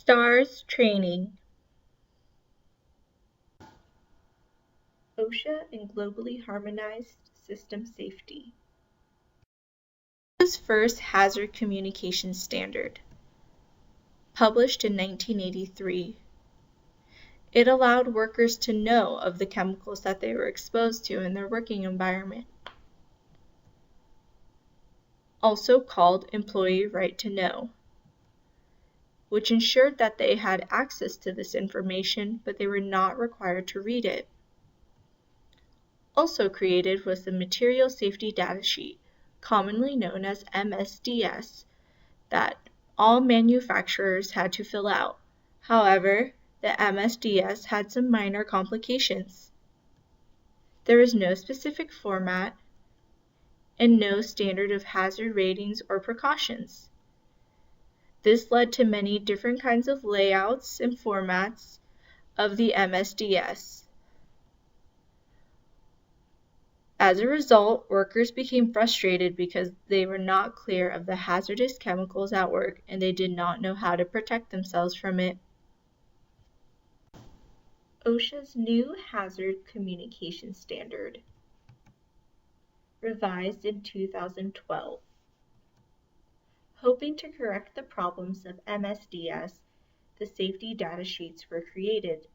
S.T.A.R.S training. OSHA and globally harmonized system safety. OSHA's first hazard communication standard, published in 1983. It allowed workers to know of the chemicals that they were exposed to in their working environment, also called Employee Right to Know, which ensured that they had access to this information, but they were not required to read it. Also created was the Material Safety Data Sheet, commonly known as MSDS, that all manufacturers had to fill out. However, the MSDS had some minor complications. There was no specific format and no standard of hazard ratings or precautions. This led to many different kinds of layouts and formats of the MSDS. As a result, workers became frustrated because they were not clear of the hazardous chemicals at work and they did not know how to protect themselves from it. OSHA's new Hazard Communication Standard, revised in 2012. Hoping to correct the problems of MSDS, the safety data sheets were created.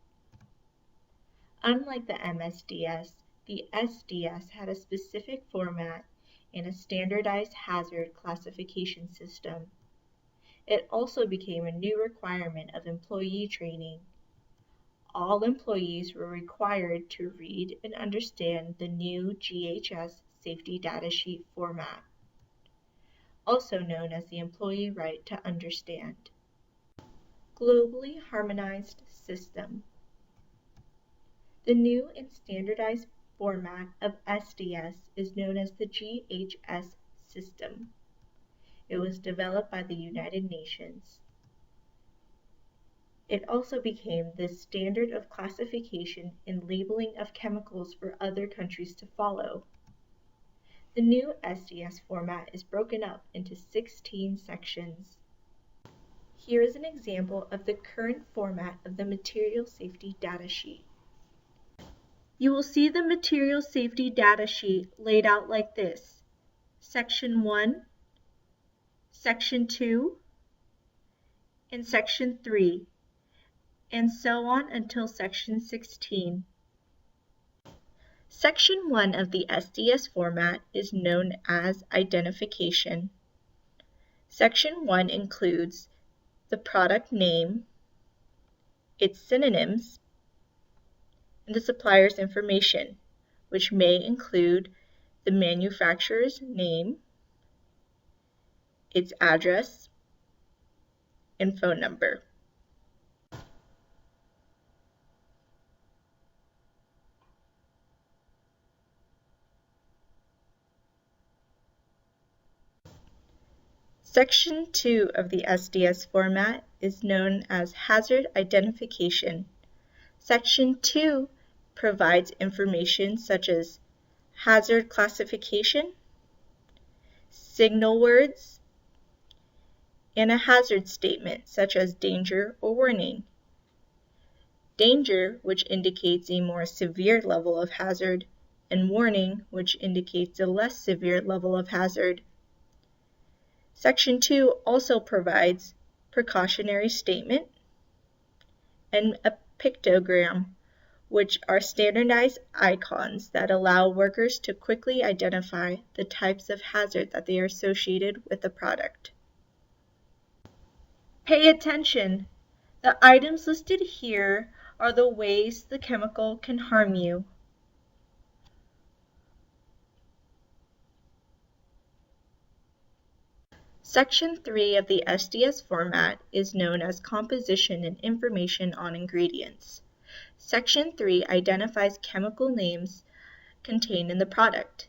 Unlike the MSDS, the SDS had a specific format and a standardized hazard classification system. It also became a new requirement of employee training. All employees were required to read and understand the new GHS safety data sheet format, also known as the Employee Right to Understand. Globally harmonized system. The new and standardized format of SDS is known as the GHS system. It was developed by the United Nations. It also became the standard of classification and labeling of chemicals for other countries to follow. The new SDS format is broken up into 16 sections. Here is an example of the current format of the Material Safety Data Sheet. You will see the Material Safety Data Sheet laid out like this: Section 1, Section 2, and Section 3, and so on until Section 16. Section 1 of the SDS format is known as Identification. Section 1 includes the product name, its synonyms, and the supplier's information, which may include the manufacturer's name, its address, and phone number. Section 2 of the SDS format is known as Hazard Identification. Section 2 provides information such as hazard classification, signal words, and a hazard statement such as danger or warning. Danger, which indicates a more severe level of hazard, and warning, which indicates a less severe level of hazard. Section 2 also provides precautionary statement and a pictogram, which are standardized icons that allow workers to quickly identify the types of hazard that they are associated with the product. Pay attention! The items listed here are the ways the chemical can harm you. Section 3 of the SDS format is known as Composition and Information on Ingredients. Section 3 identifies chemical names contained in the product.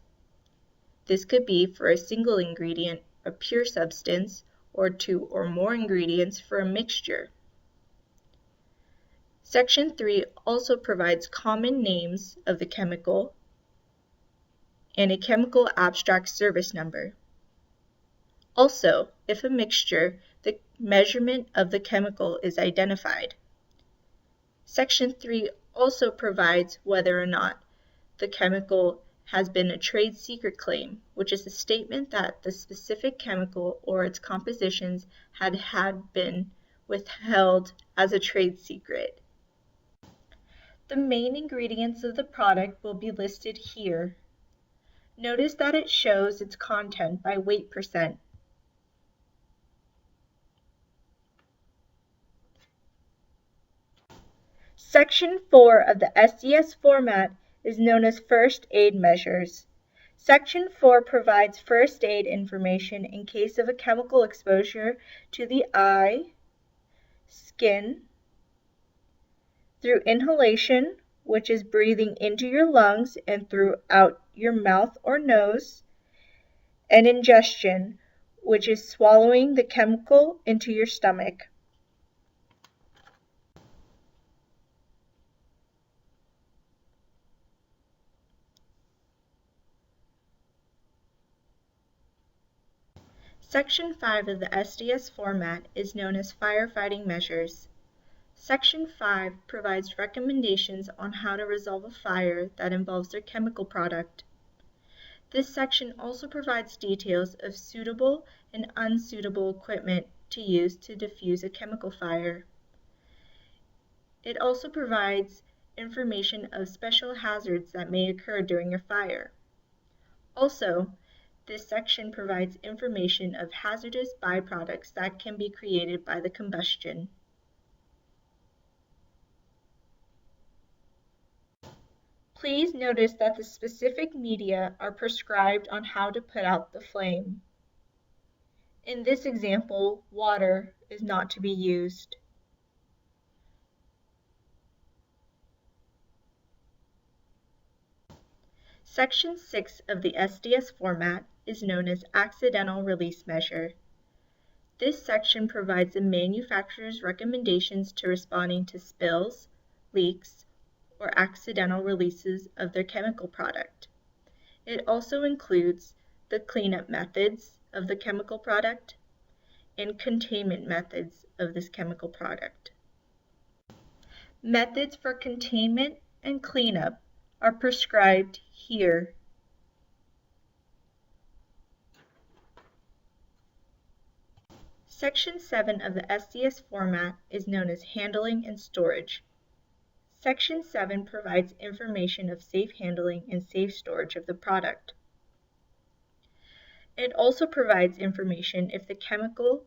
This could be for a single ingredient, a pure substance, or 2 or more ingredients for a mixture. Section 3 also provides common names of the chemical and a chemical abstract service number. Also, if a mixture, the measurement of the chemical is identified. Section 3 also provides whether or not the chemical has been a trade secret claim, which is a statement that the specific chemical or its compositions had been withheld as a trade secret. The main ingredients of the product will be listed here. Notice that it shows its content by weight percent. Section 4 of the SDS format is known as First Aid Measures. Section 4 provides first aid information in case of a chemical exposure to the eye, skin, through inhalation, which is breathing into your lungs and throughout your mouth or nose, and ingestion, which is swallowing the chemical into your stomach. Section 5 of the SDS format is known as Firefighting Measures. Section 5 provides recommendations on how to resolve a fire that involves their chemical product. This section also provides details of suitable and unsuitable equipment to use to defuse a chemical fire. It also provides information of special hazards that may occur during a fire. Also, this section provides information of hazardous byproducts that can be created by the combustion. Please notice that the specific media are prescribed on how to put out the flame. In this example, water is not to be used. Section 6 of the SDS format is known as Accidental Release Measure. This section provides the manufacturer's recommendations to responding to spills, leaks, or accidental releases of their chemical product. It also includes the cleanup methods of the chemical product and containment methods of this chemical product. Methods for containment and cleanup are prescribed here. Section 7 of the SDS format is known as Handling and Storage. Section 7 provides information of safe handling and safe storage of the product. It also provides information if the chemical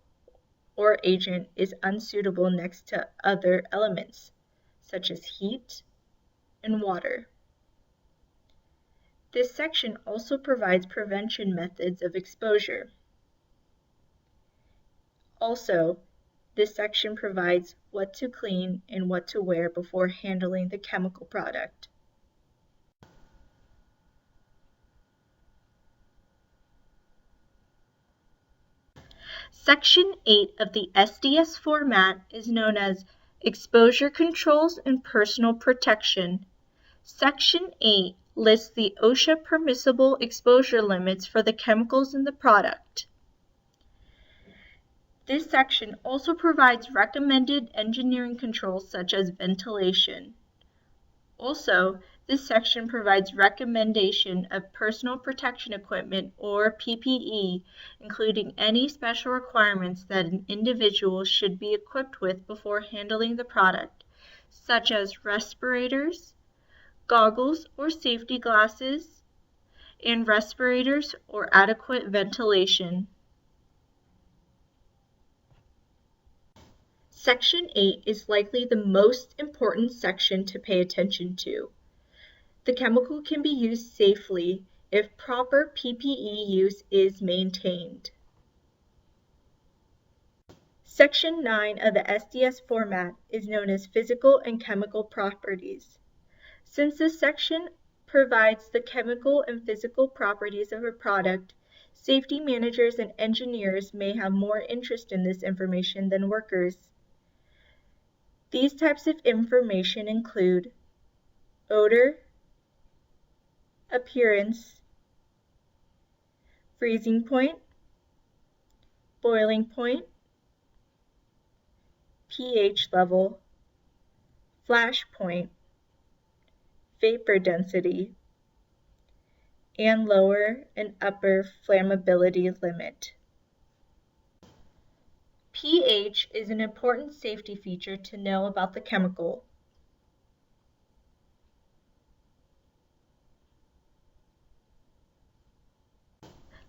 or agent is unsuitable next to other elements, such as heat and water. This section also provides prevention methods of exposure. Also, this section provides what to clean and what to wear before handling the chemical product. Section 8 of the SDS format is known as Exposure Controls and Personal Protection. Section 8 lists the OSHA permissible exposure limits for the chemicals in the product. This section also provides recommended engineering controls such as ventilation. Also, this section provides recommendation of personal protection equipment or PPE, including any special requirements that an individual should be equipped with before handling the product, such as respirators, goggles or safety glasses, and respirators or adequate ventilation. Section 8 is likely the most important section to pay attention to. The chemical can be used safely if proper PPE use is maintained. Section 9 of the SDS format is known as Physical and Chemical Properties. Since this section provides the chemical and physical properties of a product, safety managers and engineers may have more interest in this information than workers. These types of information include odor, appearance, freezing point, boiling point, pH level, flash point, vapor density, and lower and upper flammability limit. pH is an important safety feature to know about the chemical.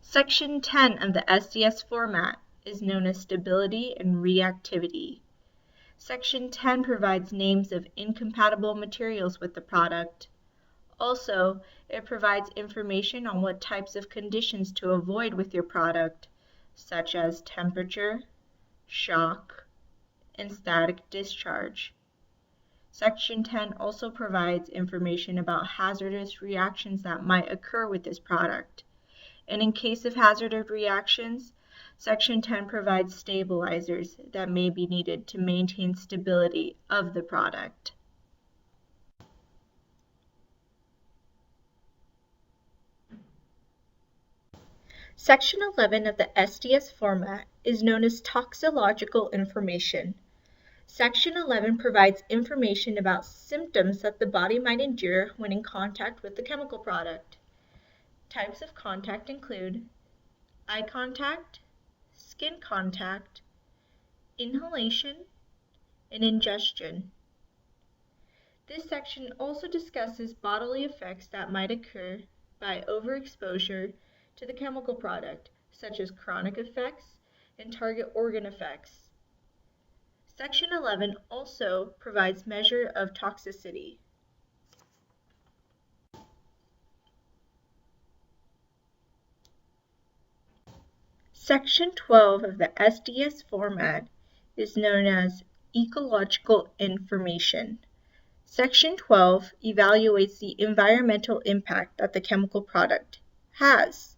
Section 10 of the SDS format is known as stability and reactivity. Section 10 provides names of incompatible materials with the product. Also, it provides information on what types of conditions to avoid with your product, such as temperature, shock, and static discharge. Section 10 also provides information about hazardous reactions that might occur with this product. And in case of hazardous reactions, Section 10 provides stabilizers that may be needed to maintain stability of the product. Section 11 of the SDS format is known as toxicological information. Section 11 provides information about symptoms that the body might endure when in contact with the chemical product. Types of contact include eye contact, skin contact, inhalation, and ingestion. This section also discusses bodily effects that might occur by overexposure to the chemical product, such as chronic effects and target organ effects. Section 11 also provides measure of toxicity. Section 12 of the SDS format is known as ecological information. Section 12 evaluates the environmental impact that the chemical product has.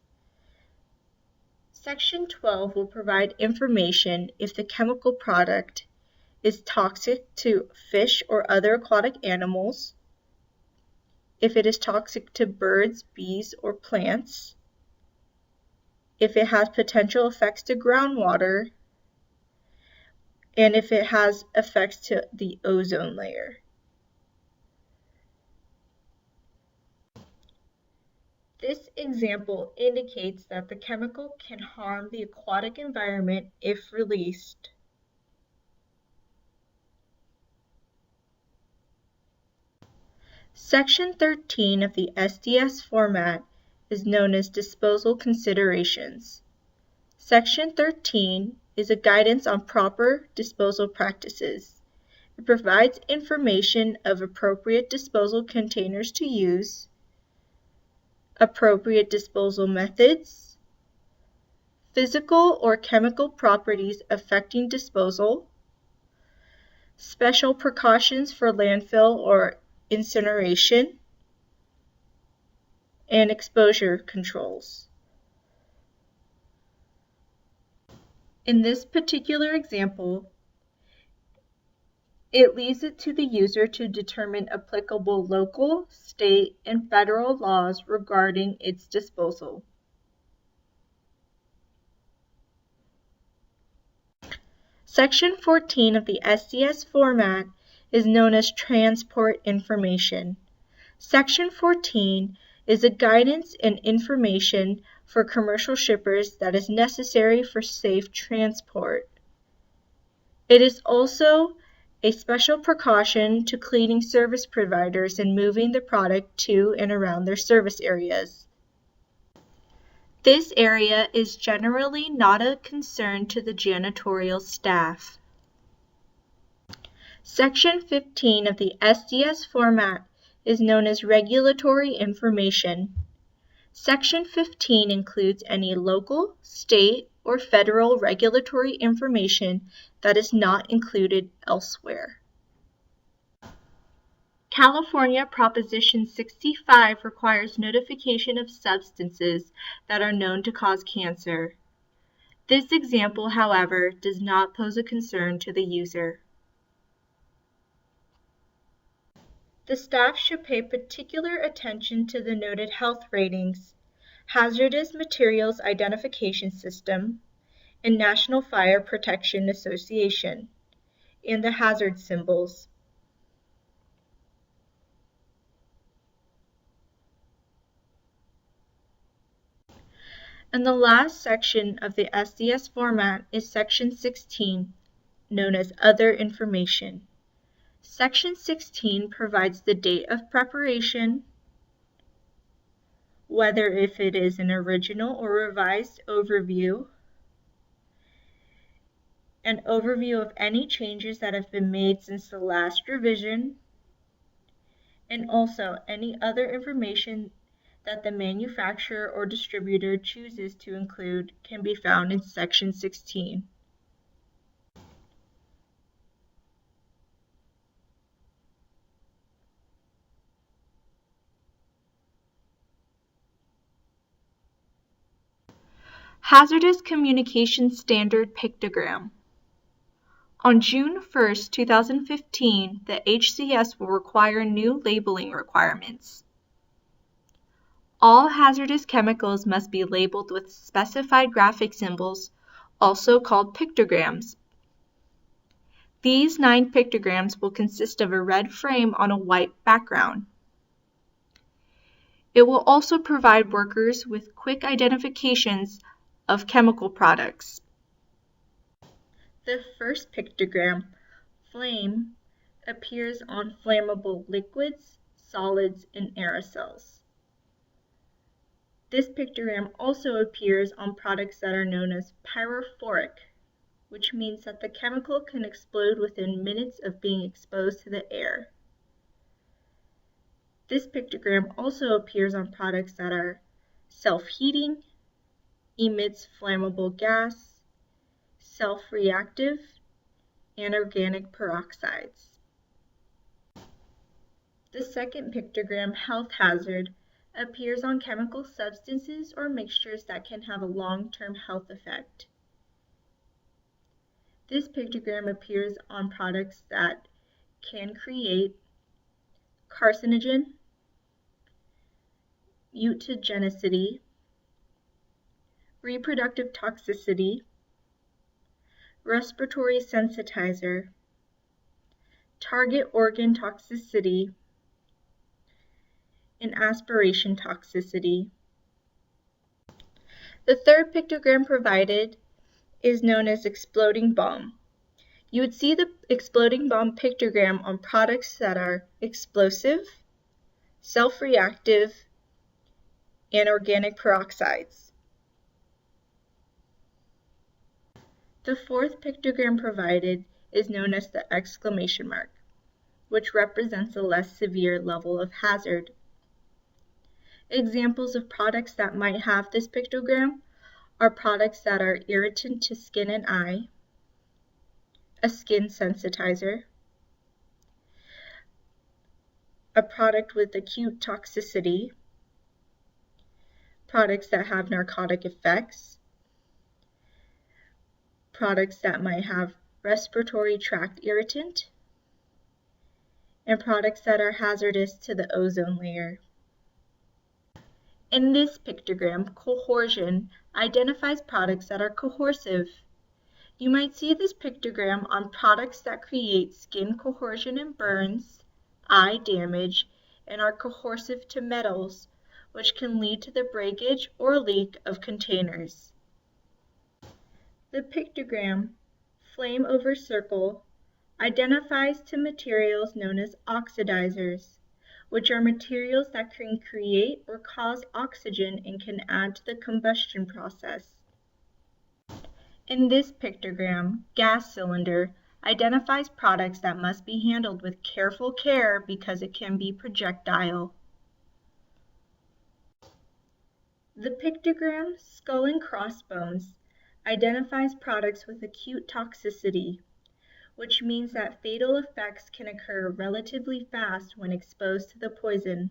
Section 12 will provide information if the chemical product is toxic to fish or other aquatic animals, if it is toxic to birds, bees, or plants, if it has potential effects to groundwater, and if it has effects to the ozone layer. This example indicates that the chemical can harm the aquatic environment if released. Section 13 of the SDS format is known as disposal considerations. Section 13 is a guidance on proper disposal practices. It provides information of appropriate disposal containers to use, appropriate disposal methods, physical or chemical properties affecting disposal, special precautions for landfill or incineration, and exposure controls. In this particular example, it leaves it to the user to determine applicable local, state, and federal laws regarding its disposal. Section 14 of the SDS format is known as transport information. Section 14 is a guidance and information for commercial shippers that is necessary for safe transport. It is also a special precaution to cleaning service providers in moving the product to and around their service areas. This area is generally not a concern to the janitorial staff. Section 15 of the SDS format is known as regulatory information. Section 15 includes any local, state, or federal regulatory information that is not included elsewhere. California Proposition 65 requires notification of substances that are known to cause cancer. This example, however, does not pose a concern to the user. The staff should pay particular attention to the noted health ratings, Hazardous Materials Identification System, and National Fire Protection Association. and the hazard symbols. And the last section of the SDS format is Section 16, known as Other Information. Section 16 provides the date of preparation, whether if it is an original or revised overview, an overview of any changes that have been made since the last revision, and also any other information that the manufacturer or distributor chooses to include can be found in Section 16. Hazardous Communication Standard Pictogram. On June 1, 2015, the HCS will require new labeling requirements. All hazardous chemicals must be labeled with specified graphic symbols, also called pictograms. These 9 pictograms will consist of a red frame on a white background. It will also provide workers with quick identifications of chemical products. The first pictogram, flame, appears on flammable liquids, solids, and aerosols. This pictogram also appears on products that are known as pyrophoric, which means that the chemical can explode within minutes of being exposed to the air. This pictogram also appears on products that are self-heating, emits flammable gas, self-reactive, and organic peroxides. The second pictogram, health hazard, appears on chemical substances or mixtures that can have a long-term health effect. This pictogram appears on products that can create carcinogen, mutagenicity, reproductive toxicity, respiratory sensitizer, target organ toxicity, and aspiration toxicity. The third pictogram provided is known as exploding bomb. You would see the exploding bomb pictogram on products that are explosive, self-reactive, and organic peroxides. The fourth pictogram provided is known as the exclamation mark, which represents a less severe level of hazard. Examples of products that might have this pictogram are products that are irritant to skin and eye, a skin sensitizer, a product with acute toxicity, products that have narcotic effects, products that might have respiratory tract irritant, and products that are hazardous to the ozone layer. In this pictogram, coercion identifies products that are coercive. You might see this pictogram on products that create skin coercion and burns, eye damage, and are coercive to metals, which can lead to the breakage or leak of containers. The pictogram, flame over circle, identifies to materials known as oxidizers, which are materials that can create or cause oxygen and can add to the combustion process. In this pictogram, gas cylinder identifies products that must be handled with careful care because it can be projectile. The pictogram, skull and crossbones, identifies products with acute toxicity, which means that fatal effects can occur relatively fast when exposed to the poison.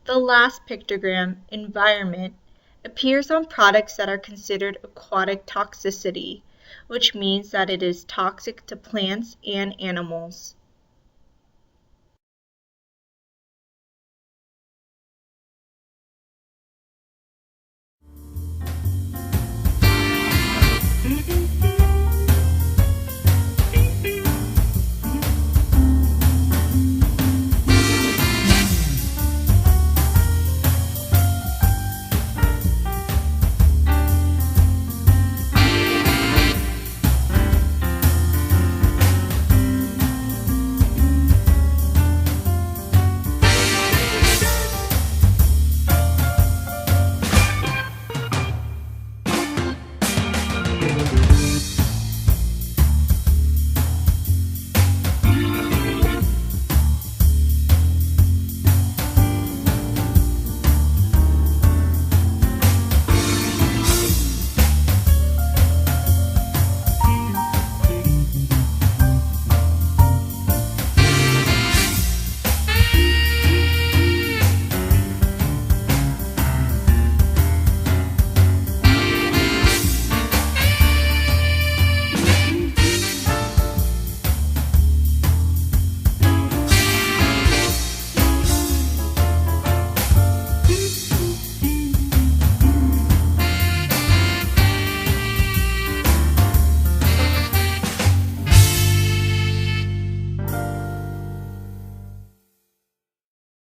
The last pictogram, environment, appears on products that are considered aquatic toxicity, which means that it is toxic to plants and animals.